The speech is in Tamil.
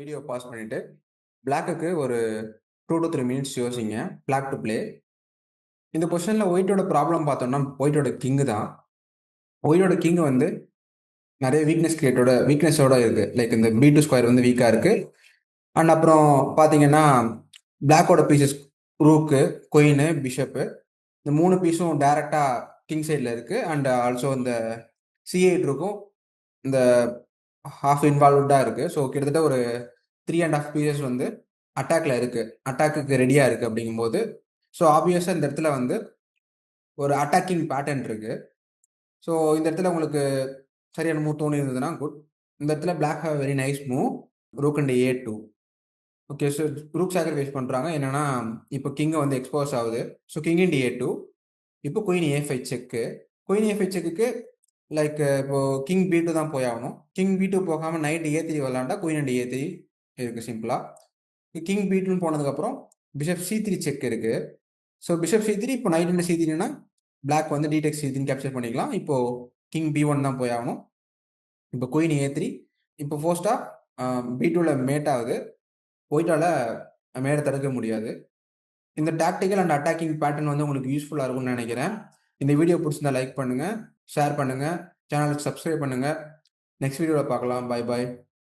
வீடியோ பாஸ் பண்ணிட்டு பிளாக்குக்கு ஒரு 2 to 3 மினிட்ஸ் யோசிங்க. Black to play. இந்த பொசிஷன்ல ஒயிட்டோட ப்ராப்ளம் பார்த்தோம்னா, ஒயிட்டோட கிங் தான். ஒயிட்டோட கிங் வந்து நிறைய வீக்னஸோட இருக்கு. லைக் இந்த B2 ஸ்கொயர் வந்து வீக்கா இருக்கு. அண்ட் அப்புறம் பார்த்தீங்கன்னா, பிளாக்கோட பீசஸ் ரூக்கு, குயின், பிஷப்பு இந்த 3 பீஸும் டைரக்டா கிங் சைடில் இருக்கு. அண்ட் ஆல்சோ இந்த C8 இருக்கும். இந்த ஹாஃப் இன்வால்வ்டா இருக்கு. ஸோ கிட்டத்தட்ட ஒரு 3.5 பீசஸ் வந்து அட்டாக்ல இருக்கு. அட்டாக்குக்கு ரெடியா இருக்கு அப்படிங்கும்போது, ஸோ ஆப்வியஸா இந்த இடத்துல வந்து ஒரு அட்டாக்கிங் பேட்டர்ன் இருக்கு. ஸோ இந்த இடத்துல உங்களுக்கு சரியான மூவ் தோணி இருந்ததுன்னா குட். இந்த இடத்துல black have very nice move. Rook and A2. Okay, so rook sacrifice பண்றாங்க. என்னன்னா இப்போ கிங் வந்து எக்ஸ்போஸ் ஆகுது. So king in A2. இப்போ queen A5 check. Queen A5 செக்குக்கு லைக் இப்போ கிங் B2 தான் போய் ஆகணும். கிங் B2 போகாம நைட் A3 விளாண்டா குயின் அண்ட் A3 இருக்கு சிம்பிளா. கிங் B2 போனதுக்கப்புறம் பிஷப் C3 செக் இருக்கு. ஸோ பிஷப் C3 இப்போ நைட் அண்ட் C3னா பிளாக் வந்து டிடெக்ஸ் C3 கேப்சர் பண்ணிக்கலாம். இப்போ கிங் B1 தான் போய் ஆகணும். இப்போ குயின் A3 இப்போ ஃபோஸ்டா B2ல மேட் ஆகுது. ஒயிட்டால மேடை தடுக்க முடியாது. இந்த டாக்டிக்கல் அண்ட் அட்டாக்கிங் பேட்டர்ன் வந்து உங்களுக்கு யூஸ்ஃபுல்லாக இருக்கும்னு நினைக்கிறேன். இந்த வீடியோ பிடிச்சிருந்தா லைக் பண்ணுங்க, ஷேர் பண்ணுங்க, சேனலுக்கு சப்ஸ்கிரைப் பண்ணுங்க. நெக்ஸ்ட் வீடியோவில் பார்க்கலாம். Bye bye.